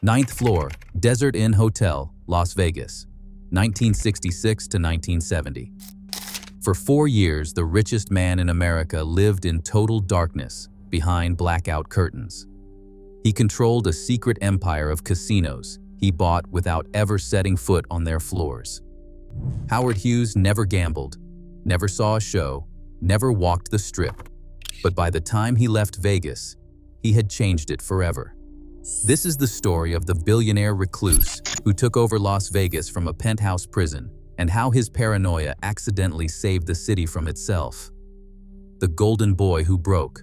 Ninth floor, Desert Inn Hotel, Las Vegas, 1966 to 1970. For 4 years, the richest man in America lived in total darkness behind blackout curtains. He controlled a secret empire of casinos he bought without ever setting foot on their floors. Howard Hughes never gambled, never saw a show, never walked the strip. But by the time he left Vegas, he had changed it forever. This is the story of the billionaire recluse who took over Las Vegas from a penthouse prison and how his paranoia accidentally saved the city from itself. The golden boy who broke.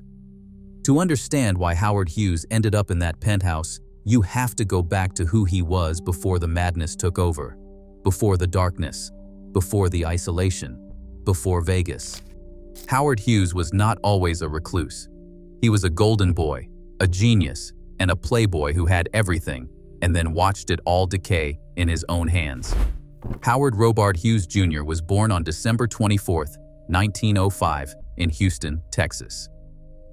To understand why Howard Hughes ended up in that penthouse, you have to go back to who he was before the madness took over, before the darkness, before the isolation, before Vegas. Howard Hughes was not always a recluse. He was a golden boy, a genius, and a playboy who had everything and then watched it all decay in his own hands. Howard Robard Hughes Jr. was born on December 24, 1905, in Houston, Texas.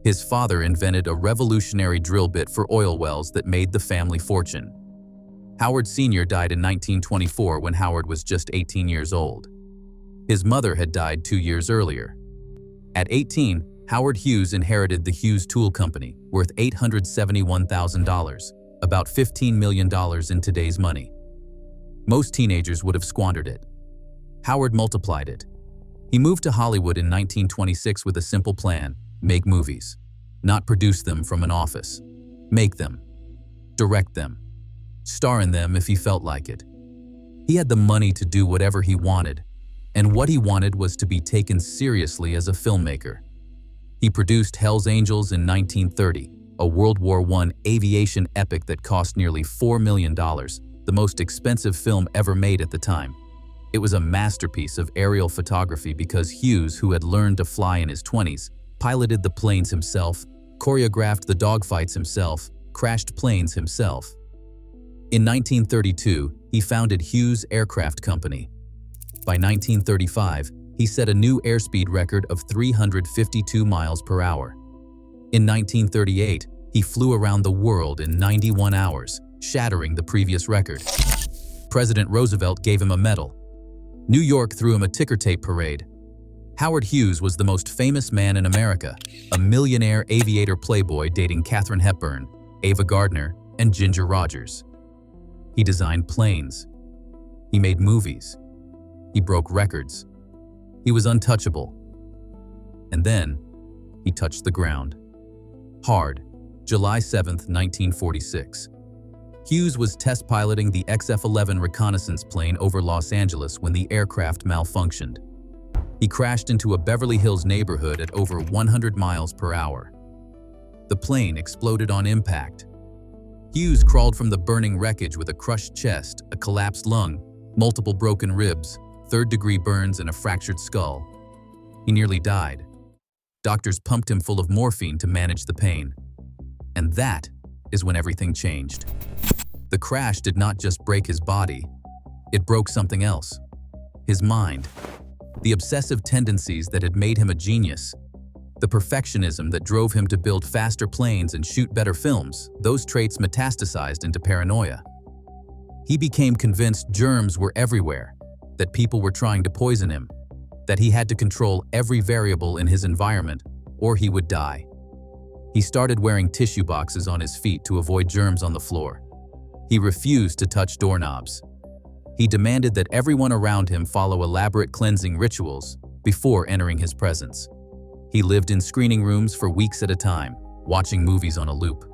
His father invented a revolutionary drill bit for oil wells that made the family fortune. Howard Sr. died in 1924 when Howard was just 18 years old. His mother had died 2 years earlier. At 18, Howard Hughes inherited the Hughes Tool Company, worth $871,000, about $15 million in today's money. Most teenagers would have squandered it. Howard multiplied it. He moved to Hollywood in 1926 with a simple plan: make movies. Not produce them from an office. Make them. Direct them. Star in them if he felt like it. He had the money to do whatever he wanted, and what he wanted was to be taken seriously as a filmmaker. He produced Hell's Angels in 1930, a World War I aviation epic that cost nearly $4 million, the most expensive film ever made at the time. It was a masterpiece of aerial photography because Hughes, who had learned to fly in his 20s, piloted the planes himself, choreographed the dogfights himself, crashed planes himself. In 1932, he founded Hughes Aircraft Company. By 1935, he set a new airspeed record of 352 miles per hour. In 1938, he flew around the world in 91 hours, shattering the previous record. President Roosevelt gave him a medal. New York threw him a ticker tape parade. Howard Hughes was the most famous man in America, a millionaire aviator playboy dating Katharine Hepburn, Ava Gardner, and Ginger Rogers. He designed planes. He made movies. He broke records. He was untouchable. And then, he touched the ground. Hard, July 7, 1946. Hughes was test piloting the XF-11 reconnaissance plane over Los Angeles when the aircraft malfunctioned. He crashed into a Beverly Hills neighborhood at over 100 miles per hour. The plane exploded on impact. Hughes crawled from the burning wreckage with a crushed chest, a collapsed lung, multiple broken ribs, third-degree burns, and a fractured skull. He nearly died. Doctors pumped him full of morphine to manage the pain. And that is when everything changed. The crash did not just break his body, it broke something else: his mind. The obsessive tendencies that had made him a genius, the perfectionism that drove him to build faster planes and shoot better films, those traits metastasized into paranoia. He became convinced germs were everywhere, that people were trying to poison him, that he had to control every variable in his environment or he would die. He started wearing tissue boxes on his feet to avoid germs on the floor. He refused to touch doorknobs. He demanded that everyone around him follow elaborate cleansing rituals before entering his presence. He lived in screening rooms for weeks at a time, watching movies on a loop,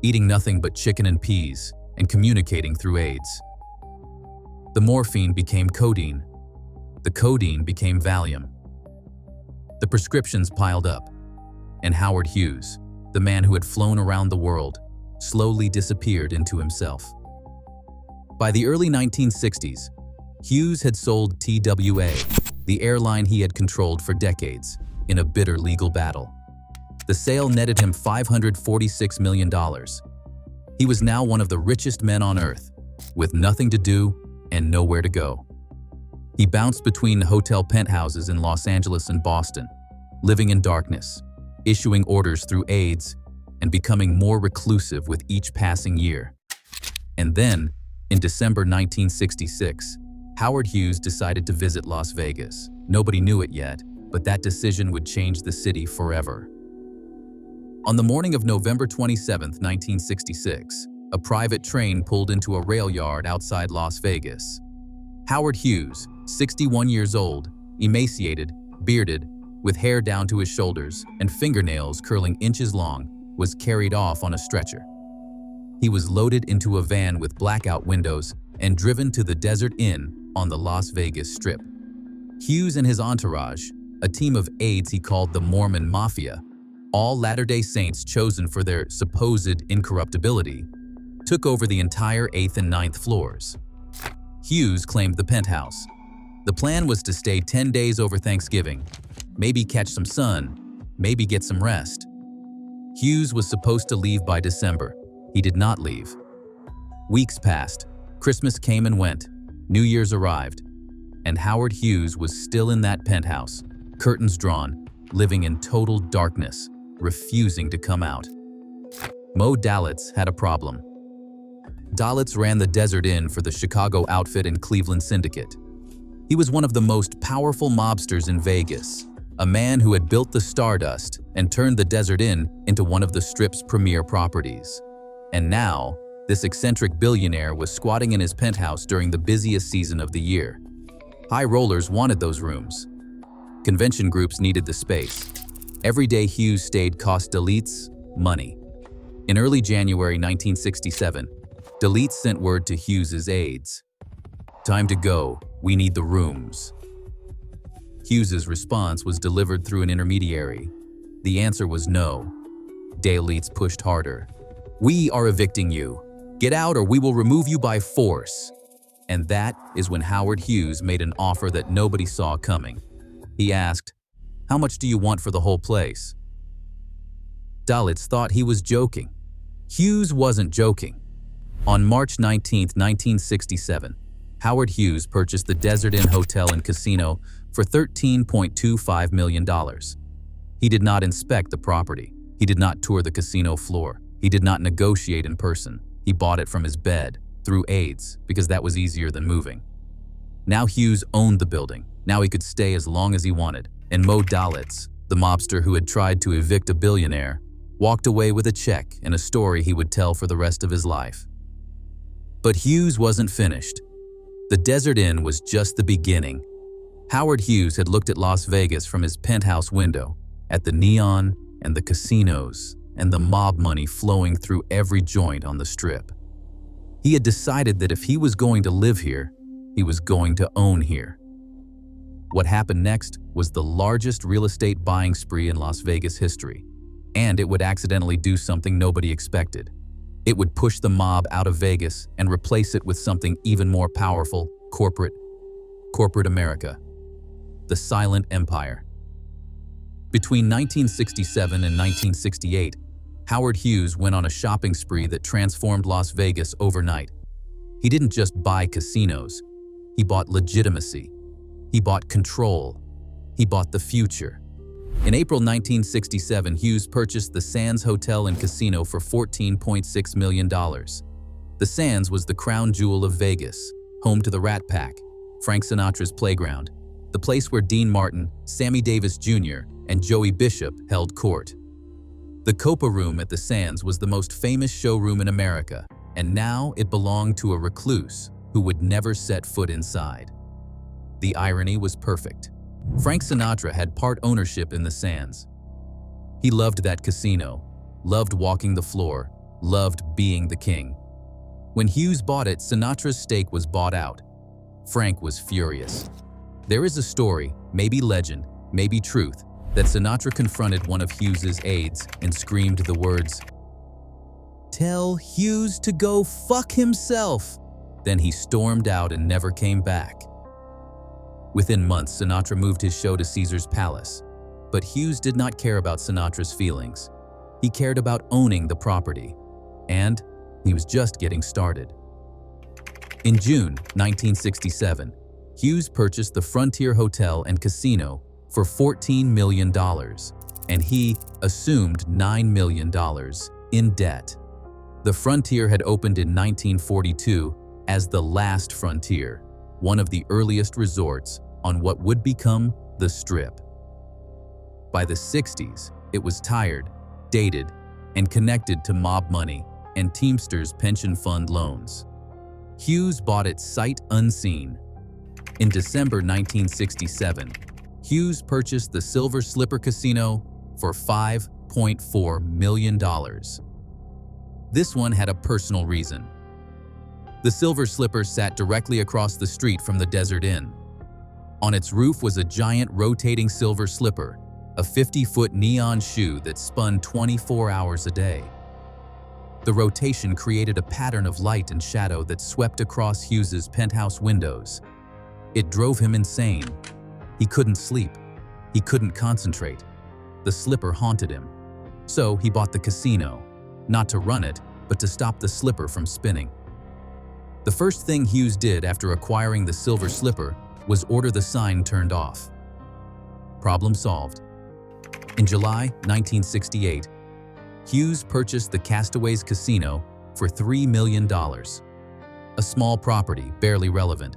eating nothing but chicken and peas, and communicating through aids. The morphine became codeine. The codeine became Valium. The prescriptions piled up, and Howard Hughes, the man who had flown around the world, slowly disappeared into himself. By the early 1960s, Hughes had sold TWA, the airline he had controlled for decades, in a bitter legal battle. The sale netted him $546 million. He was now one of the richest men on earth, with nothing to do and nowhere to go. He bounced between hotel penthouses in Los Angeles and Boston, living in darkness, issuing orders through aides, and becoming more reclusive with each passing year. And then, in December 1966, Howard Hughes decided to visit Las Vegas. Nobody knew it yet, but that decision would change the city forever. On the morning of November 27, 1966, a private train pulled into a rail yard outside Las Vegas. Howard Hughes, 61 years old, emaciated, bearded, with hair down to his shoulders and fingernails curling inches long, was carried off on a stretcher. He was loaded into a van with blackout windows and driven to the Desert Inn on the Las Vegas Strip. Hughes and his entourage, a team of aides he called the Mormon Mafia, all Latter-day Saints chosen for their supposed incorruptibility, took over the entire 8th and 9th floors. Hughes claimed the penthouse. The plan was to stay 10 days over Thanksgiving, maybe catch some sun, maybe get some rest. Hughes was supposed to leave by December. He did not leave. Weeks passed, Christmas came and went, New Year's arrived, and Howard Hughes was still in that penthouse, curtains drawn, living in total darkness, refusing to come out. Mo Dalitz had a problem. Dalitz ran the Desert Inn for the Chicago outfit and Cleveland syndicate. He was one of the most powerful mobsters in Vegas, a man who had built the Stardust and turned the Desert Inn into one of the Strip's premier properties. And now, this eccentric billionaire was squatting in his penthouse during the busiest season of the year. High rollers wanted those rooms. Convention groups needed the space. Every day Hughes stayed cost Dalitz money. In early January 1967, Dalitz sent word to Hughes's aides. "Time to go, we need the rooms." Hughes's response was delivered through an intermediary. The answer was no. Dalitz pushed harder. "We are evicting you. Get out or we will remove you by force." And that is when Howard Hughes made an offer that nobody saw coming. He asked, "How much do you want for the whole place?" Dalitz thought he was joking. Hughes wasn't joking. On March 19, 1967, Howard Hughes purchased the Desert Inn Hotel and Casino for $13.25 million. He did not inspect the property. He did not tour the casino floor. He did not negotiate in person. He bought it from his bed, through aides, because that was easier than moving. Now Hughes owned the building. Now he could stay as long as he wanted. And Mo Dalitz, the mobster who had tried to evict a billionaire, walked away with a check and a story he would tell for the rest of his life. But Hughes wasn't finished. The Desert Inn was just the beginning. Howard Hughes had looked at Las Vegas from his penthouse window, at the neon and the casinos and the mob money flowing through every joint on the Strip. He had decided that if he was going to live here, he was going to own here. What happened next was the largest real estate buying spree in Las Vegas history, and it would accidentally do something nobody expected. It would push the mob out of Vegas and replace it with something even more powerful, corporate America. The Silent Empire. Between 1967 and 1968, Howard Hughes went on a shopping spree that transformed Las Vegas overnight. He didn't just buy casinos. He bought legitimacy. He bought control. He bought the future. In April 1967, Hughes purchased the Sands Hotel and Casino for $14.6 million. The Sands was the crown jewel of Vegas, home to the Rat Pack, Frank Sinatra's playground, the place where Dean Martin, Sammy Davis Jr., and Joey Bishop held court. The Copa Room at the Sands was the most famous showroom in America, and now it belonged to a recluse who would never set foot inside. The irony was perfect. Frank Sinatra had part ownership in the Sands. He loved that casino, loved walking the floor, loved being the king. When Hughes bought it, Sinatra's stake was bought out. Frank was furious. There is a story, maybe legend, maybe truth, that Sinatra confronted one of Hughes's aides and screamed the words, "Tell Hughes to go fuck himself." Then he stormed out and never came back. Within months, Sinatra moved his show to Caesar's Palace. But Hughes did not care about Sinatra's feelings. He cared about owning the property. And he was just getting started. In June 1967, Hughes purchased the Frontier Hotel and Casino for $14 million, and he assumed $9 million in debt. The Frontier had opened in 1942 as the last frontier, one of the earliest resorts on what would become the Strip. By the 60s, it was tired, dated, and connected to mob money and Teamsters pension fund loans. Hughes bought it sight unseen. In December 1967, Hughes purchased the Silver Slipper Casino for $5.4 million. This one had a personal reason. The Silver Slipper sat directly across the street from the Desert Inn. On its roof was a giant rotating silver slipper, a 50-foot neon shoe that spun 24 hours a day. The rotation created a pattern of light and shadow that swept across Hughes's penthouse windows. It drove him insane. He couldn't sleep. He couldn't concentrate. The slipper haunted him. So he bought the casino, not to run it, but to stop the slipper from spinning. The first thing Hughes did after acquiring the Silver Slipper was order the sign turned off. Problem solved. In July 1968, Hughes purchased the Castaways Casino for $3 million. A small property, barely relevant,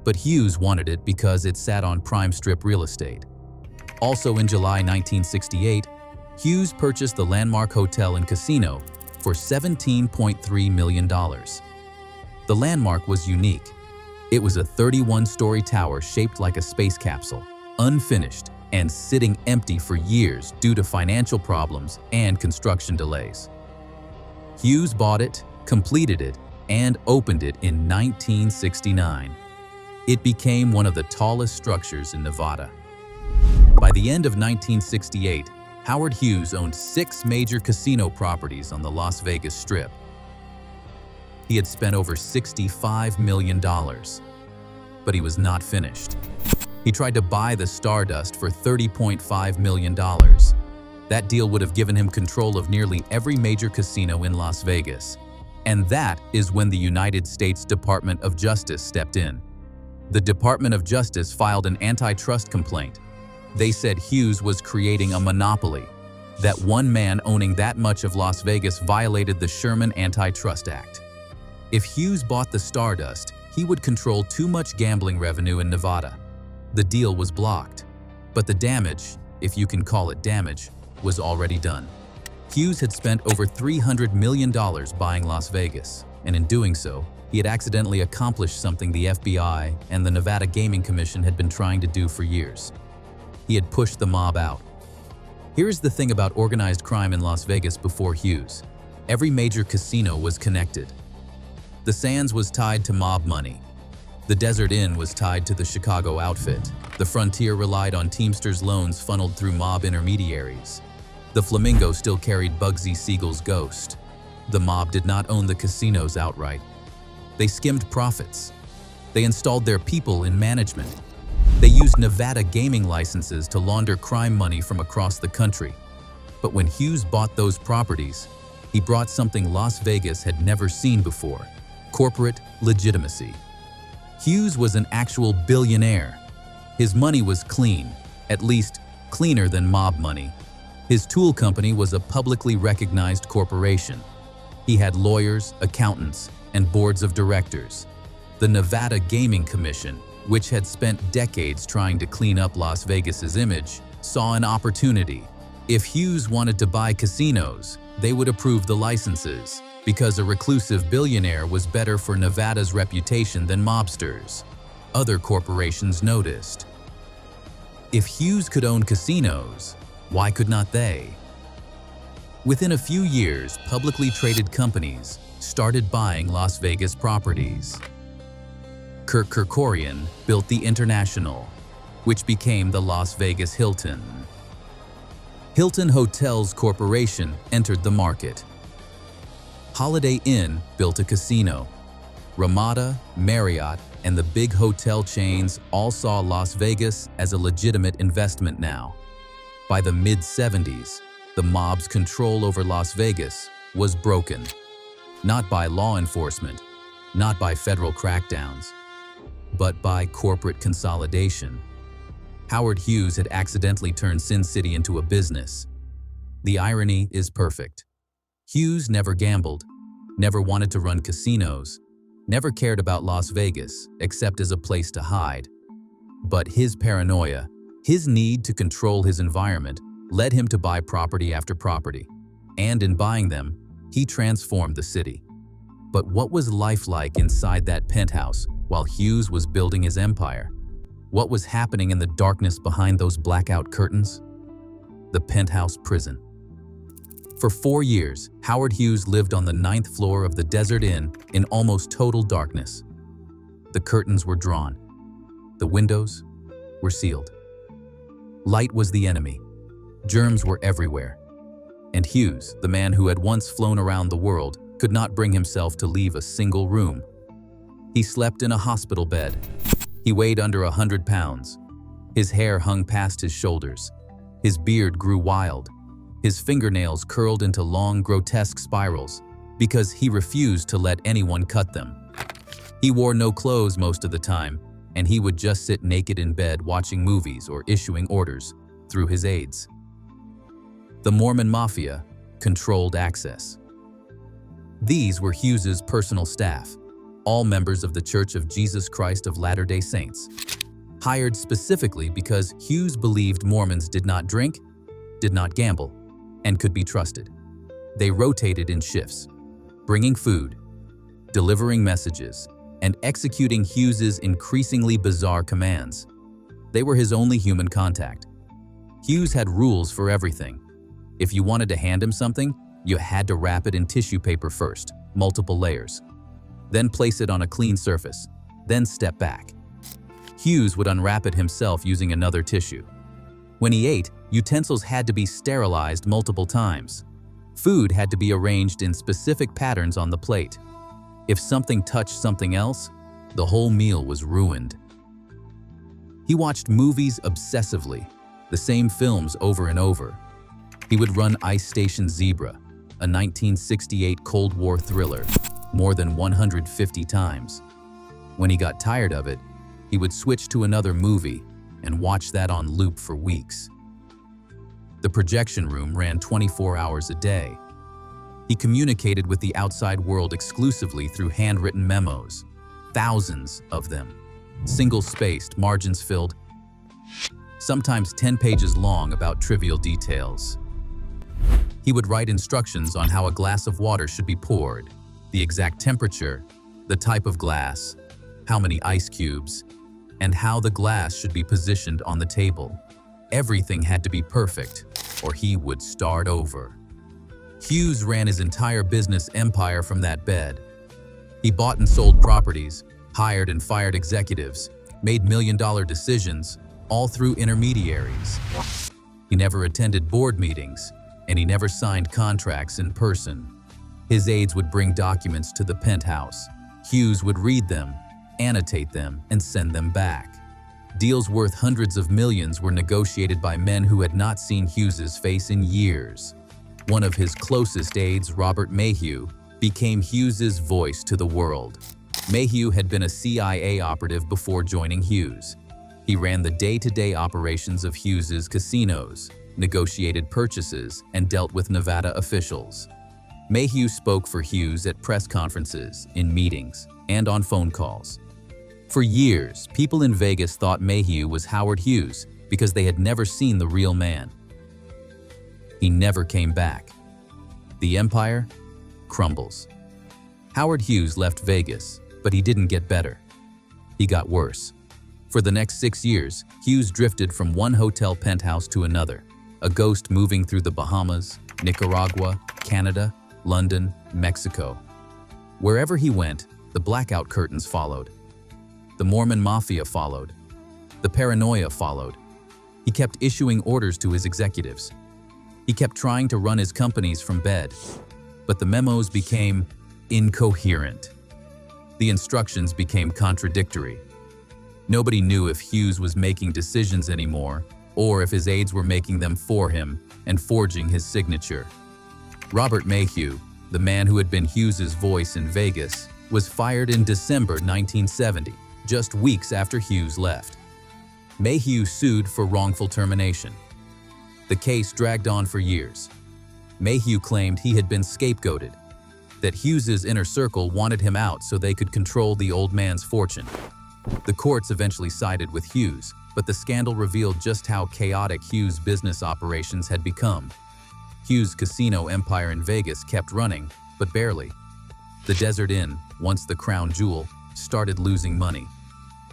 but Hughes wanted it because it sat on prime strip real estate. Also in July 1968, Hughes purchased the Landmark Hotel and Casino for $17.3 million. The Landmark was unique. It was a 31-story tower shaped like a space capsule, unfinished, and sitting empty for years due to financial problems and construction delays. Hughes bought it, completed it, and opened it in 1969. It became one of the tallest structures in Nevada. By the end of 1968, Howard Hughes owned 6 major casino properties on the Las Vegas Strip. He had spent over $65 million, but he was not finished. He tried to buy the Stardust for $30.5 million. That deal would have given him control of nearly every major casino in Las Vegas. And that is when the United States Department of Justice stepped in. The Department of Justice filed an antitrust complaint. They said Hughes was creating a monopoly, that one man owning that much of Las Vegas violated the Sherman Antitrust Act. If Hughes bought the Stardust, he would control too much gambling revenue in Nevada. The deal was blocked, but the damage, if you can call it damage, was already done. Hughes had spent over $300 million buying Las Vegas, and in doing so, he had accidentally accomplished something the FBI and the Nevada Gaming Commission had been trying to do for years. He had pushed the mob out. Here's the thing about organized crime in Las Vegas before Hughes. Every major casino was connected. The Sands was tied to mob money. The Desert Inn was tied to the Chicago outfit. The Frontier relied on Teamsters loans funneled through mob intermediaries. The Flamingo still carried Bugsy Siegel's ghost. The mob did not own the casinos outright. They skimmed profits. They installed their people in management. They used Nevada gaming licenses to launder crime money from across the country. But when Hughes bought those properties, he brought something Las Vegas had never seen before: corporate legitimacy. Hughes was an actual billionaire. His money was clean, at least cleaner than mob money. His tool company was a publicly recognized corporation. He had lawyers, accountants, and boards of directors. The Nevada Gaming Commission, which had spent decades trying to clean up Las Vegas's image, saw an opportunity. If Hughes wanted to buy casinos, they would approve the licenses, because a reclusive billionaire was better for Nevada's reputation than mobsters. Other corporations noticed. If Hughes could own casinos, why could not they? Within a few years, publicly traded companies started buying Las Vegas properties. Kirk Kerkorian built the International, which became the Las Vegas Hilton. Hilton Hotels Corporation entered the market. Holiday Inn built a casino. Ramada, Marriott, and the big hotel chains all saw Las Vegas as a legitimate investment now. By the mid-70s, the mob's control over Las Vegas was broken. Not by law enforcement, not by federal crackdowns, but by corporate consolidation. Howard Hughes had accidentally turned Sin City into a business. The irony is perfect. Hughes never gambled. never wanted to run casinos, never cared about Las Vegas except as a place to hide. But his paranoia, his need to control his environment, led him to buy property after property. And in buying them, he transformed the city. But what was life like inside that penthouse while Hughes was building his empire? What was happening in the darkness behind those blackout curtains? The Penthouse Prison. For 4 years, Howard Hughes lived on the 9th floor of the Desert Inn in almost total darkness. The curtains were drawn. The windows were sealed. Light was the enemy. Germs were everywhere. And Hughes, the man who had once flown around the world, could not bring himself to leave a single room. He slept in a hospital bed. He weighed under 100 pounds. His hair hung past his shoulders. His beard grew wild. His fingernails curled into long, grotesque spirals because he refused to let anyone cut them. He wore no clothes most of the time, and he would just sit naked in bed watching movies or issuing orders through his aides. The Mormon Mafia controlled access. These were Hughes's personal staff, all members of the Church of Jesus Christ of Latter-day Saints, hired specifically because Hughes believed Mormons did not drink, did not gamble, and could be trusted. They rotated in shifts, bringing food, delivering messages, and executing Hughes's increasingly bizarre commands. They were his only human contact. Hughes had rules for everything. If you wanted to hand him something, you had to wrap it in tissue paper first, multiple layers. Then place it on a clean surface, then step back. Hughes would unwrap it himself using another tissue. When he ate, utensils had to be sterilized multiple times. Food had to be arranged in specific patterns on the plate. If something touched something else, the whole meal was ruined. He watched movies obsessively, the same films over and over. He would run Ice Station Zebra, a 1968 Cold War thriller, more than 150 times. When he got tired of it, he would switch to another movie and watch that on loop for weeks. The projection room ran 24 hours a day. He communicated with the outside world exclusively through handwritten memos, thousands of them, single-spaced, margins-filled, sometimes 10 pages long about trivial details. He would write instructions on how a glass of water should be poured, the exact temperature, the type of glass, how many ice cubes, and how the glass should be positioned on the table. Everything had to be perfect, or he would start over. Hughes ran his entire business empire from that bed. He bought and sold properties, hired and fired executives, made million-dollar decisions, all through intermediaries. He never attended board meetings, and he never signed contracts in person. His aides would bring documents to the penthouse. Hughes would read them, annotate them, and send them back. Deals worth hundreds of millions were negotiated by men who had not seen Hughes's face in years. One of his closest aides, Robert Mayhew, became Hughes's voice to the world. Mayhew had been a CIA operative before joining Hughes. He ran the day-to-day operations of Hughes's casinos, negotiated purchases, and dealt with Nevada officials. Mayhew spoke for Hughes at press conferences, in meetings, and on phone calls. For years, people in Vegas thought Mayhew was Howard Hughes because they had never seen the real man. He never came back. The Empire Crumbles. Howard Hughes left Vegas, but he didn't get better. He got worse. For the next 6 years, Hughes drifted from one hotel penthouse to another, a ghost moving through the Bahamas, Nicaragua, Canada, London, Mexico. Wherever he went, the blackout curtains followed. The Mormon Mafia followed. The paranoia followed. He kept issuing orders to his executives. He kept trying to run his companies from bed, but the memos became incoherent. The instructions became contradictory. Nobody knew if Hughes was making decisions anymore, or if his aides were making them for him and forging his signature. Robert Mayhew, the man who had been Hughes's voice in Vegas, was fired in December 1970, just weeks after Hughes left. Mayhew sued for wrongful termination. The case dragged on for years. Mayhew claimed he had been scapegoated. that Hughes's inner circle wanted him out so they could control the old man's fortune. The courts eventually sided with Hughes, but the scandal revealed just how chaotic Hughes' business operations had become. Hughes' casino empire in Vegas kept running, but barely. The Desert Inn, once the crown jewel, started losing money.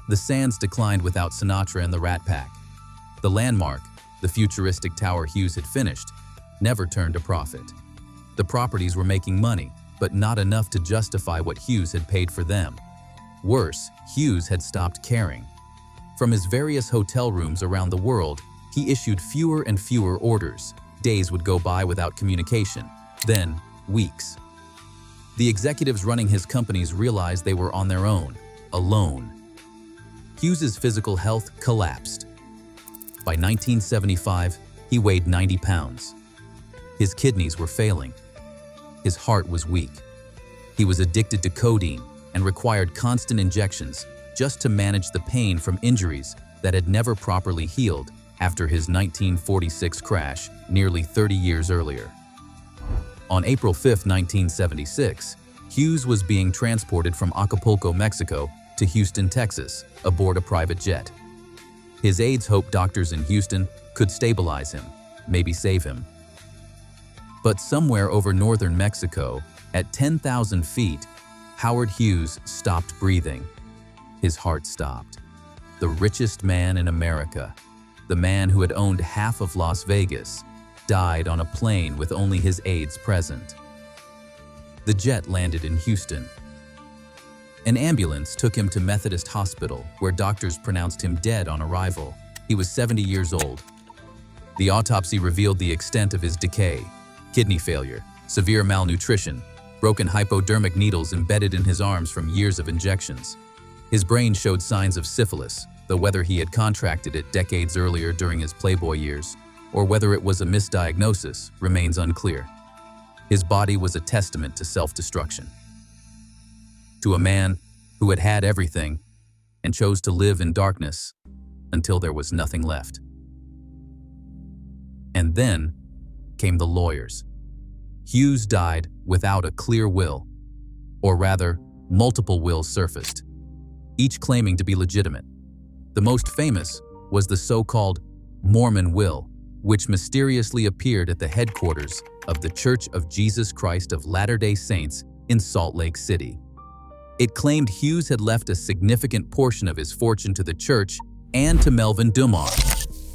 The Sands declined without Sinatra and the Rat Pack. The Landmark, the futuristic tower Hughes had finished, never turned a profit. The properties were making money, but not enough to justify what Hughes had paid for them. Worse, Hughes had stopped caring. From his various hotel rooms around the world, he issued fewer and fewer orders. Days would go by without communication, then weeks. The executives running his companies realized they were on their own, alone. Hughes's physical health collapsed. By 1975, he weighed 90 pounds. His kidneys were failing. His heart was weak. He was addicted to codeine and required constant injections just to manage the pain from injuries that had never properly healed after his 1946 crash nearly 30 years earlier. On April 5, 1976, Hughes was being transported from Acapulco, Mexico to Houston, Texas, aboard a private jet. His aides hoped doctors in Houston could stabilize him, maybe save him. But somewhere over northern Mexico, at 10,000 feet, Howard Hughes stopped breathing. His heart stopped. The richest man in America, the man who had owned half of Las Vegas, died on a plane with only his aides present. The jet landed in Houston. An ambulance took him to Methodist Hospital, where doctors pronounced him dead on arrival. He was 70 years old. The autopsy revealed the extent of his decay: kidney failure, severe malnutrition, broken hypodermic needles embedded in his arms from years of injections. His brain showed signs of syphilis, though whether he had contracted it decades earlier during his Playboy years, or whether it was a misdiagnosis, remains unclear. His body was a testament to self-destruction. To a man who had had everything and chose to live in darkness until there was nothing left. And then came the lawyers. Hughes died without a clear will, or rather, multiple wills surfaced, each claiming to be legitimate. The most famous was the so-called Mormon will, which mysteriously appeared at the headquarters of the Church of Jesus Christ of Latter-day Saints in Salt Lake City. It claimed Hughes had left a significant portion of his fortune to the church and to Melvin Dumar,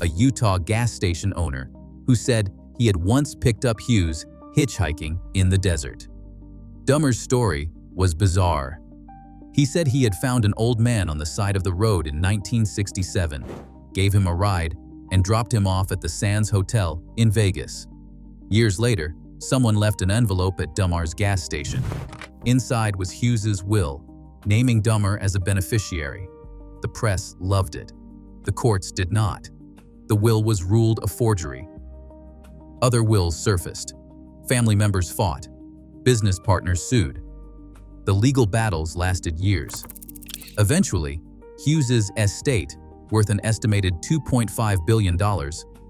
a Utah gas station owner, who said he had once picked up Hughes hitchhiking in the desert. Dumar's story was bizarre. He said he had found an old man on the side of the road in 1967, gave him a ride, and dropped him off at the Sands Hotel in Vegas. Years later, someone left an envelope at Dumar's gas station. Inside was Hughes's will, naming Dumar as a beneficiary. The press loved it. The courts did not. The will was ruled a forgery. Other wills surfaced. Family members fought. Business partners sued. The legal battles lasted years. Eventually, Hughes's estate, worth an estimated $2.5 billion,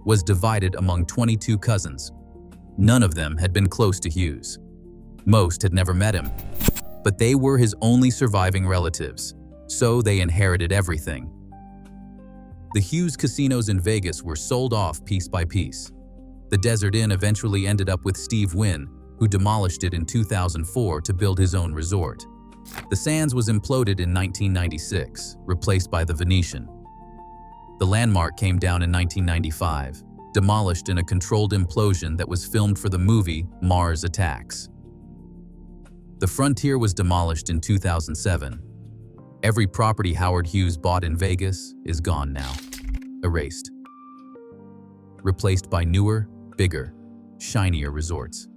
was divided among 22 cousins. None of them had been close to Hughes. Most had never met him, but they were his only surviving relatives, so they inherited everything. The Hughes casinos in Vegas were sold off piece by piece. The Desert Inn eventually ended up with Steve Wynn, who demolished it in 2004 to build his own resort. The Sands was imploded in 1996, replaced by the Venetian. The Landmark came down in 1995, demolished in a controlled implosion that was filmed for the movie Mars Attacks. The Frontier was demolished in 2007. Every property Howard Hughes bought in Vegas is gone now, erased, replaced by newer, bigger, shinier resorts.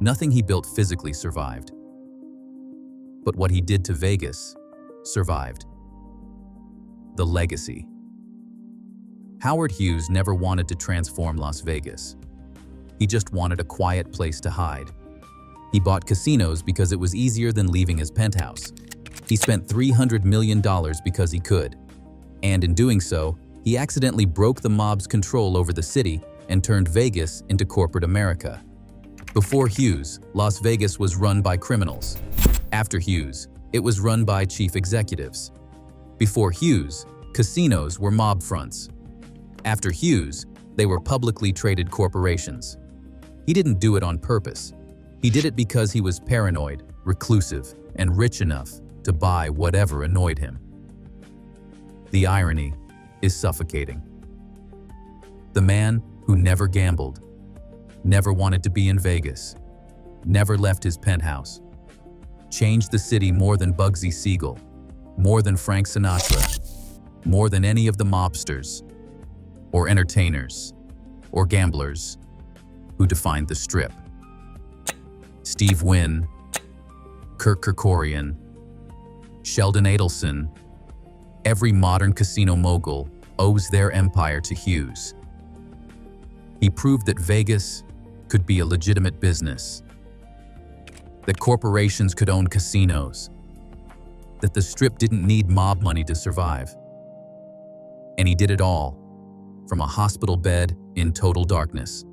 Nothing he built physically survived, but what he did to Vegas survived. The legacy. Howard Hughes never wanted to transform Las Vegas. He just wanted a quiet place to hide. He bought casinos because it was easier than leaving his penthouse. He spent $300 million because he could. And in doing so, he accidentally broke the mob's control over the city and turned Vegas into corporate America. Before Hughes, Las Vegas was run by criminals. After Hughes, it was run by chief executives. Before Hughes, casinos were mob fronts. After Hughes, they were publicly traded corporations. He didn't do it on purpose. He did it because he was paranoid, reclusive, and rich enough to buy whatever annoyed him. The irony is suffocating. The man who never gambled, never wanted to be in Vegas, never left his penthouse, changed the city more than Bugsy Siegel, more than Frank Sinatra, more than any of the mobsters, or entertainers, or gamblers who defined the Strip. Steve Wynn, Kirk Kerkorian, Sheldon Adelson, every modern casino mogul owes their empire to Hughes. He proved that Vegas could be a legitimate business, that corporations could own casinos, that the Strip didn't need mob money to survive. And he did it all from a hospital bed in total darkness.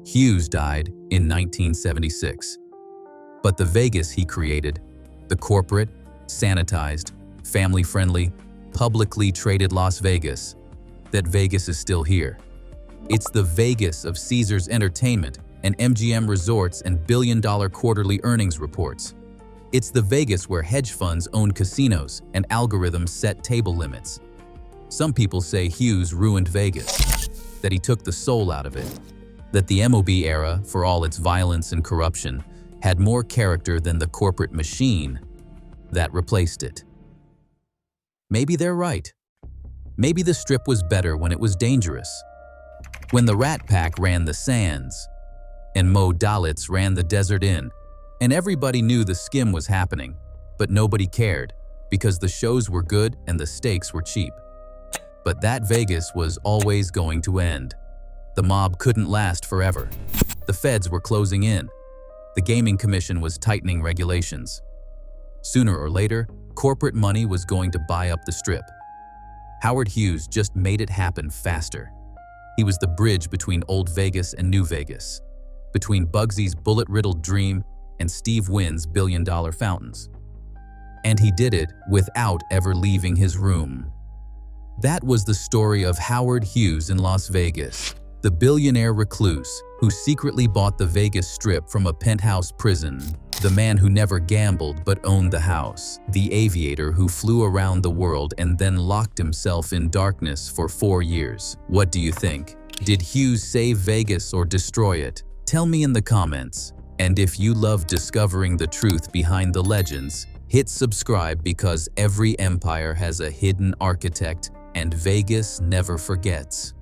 Hughes died in 1976. But the Vegas he created, the corporate, sanitized, family-friendly, publicly traded Las Vegas, that Vegas is still here. It's the Vegas of Caesars Entertainment and MGM Resorts and billion-dollar quarterly earnings reports. It's the Vegas where hedge funds own casinos and algorithms set table limits. Some people say Hughes ruined Vegas, that he took the soul out of it, that the MOB era, for all its violence and corruption, had more character than the corporate machine that replaced it. Maybe they're right. Maybe the Strip was better when it was dangerous. When the Rat Pack ran the Sands, and Mo Dalitz ran the Desert Inn, and everybody knew the skim was happening, but nobody cared because the shows were good and the stakes were cheap. But that Vegas was always going to end. The mob couldn't last forever. The feds were closing in. The Gaming Commission was tightening regulations. Sooner or later, corporate money was going to buy up the Strip. Howard Hughes just made it happen faster. He was the bridge between old Vegas and new Vegas, between Bugsy's bullet-riddled dream and Steve Wynn's billion-dollar fountains. And he did it without ever leaving his room. That was the story of Howard Hughes in Las Vegas, the billionaire recluse who secretly bought the Vegas Strip from a penthouse prison, the man who never gambled but owned the house, the aviator who flew around the world and then locked himself in darkness for 4 years. What do you think? Did Hughes save Vegas or destroy it? Tell me in the comments. And if you love discovering the truth behind the legends, hit subscribe because every empire has a hidden architect and Vegas never forgets.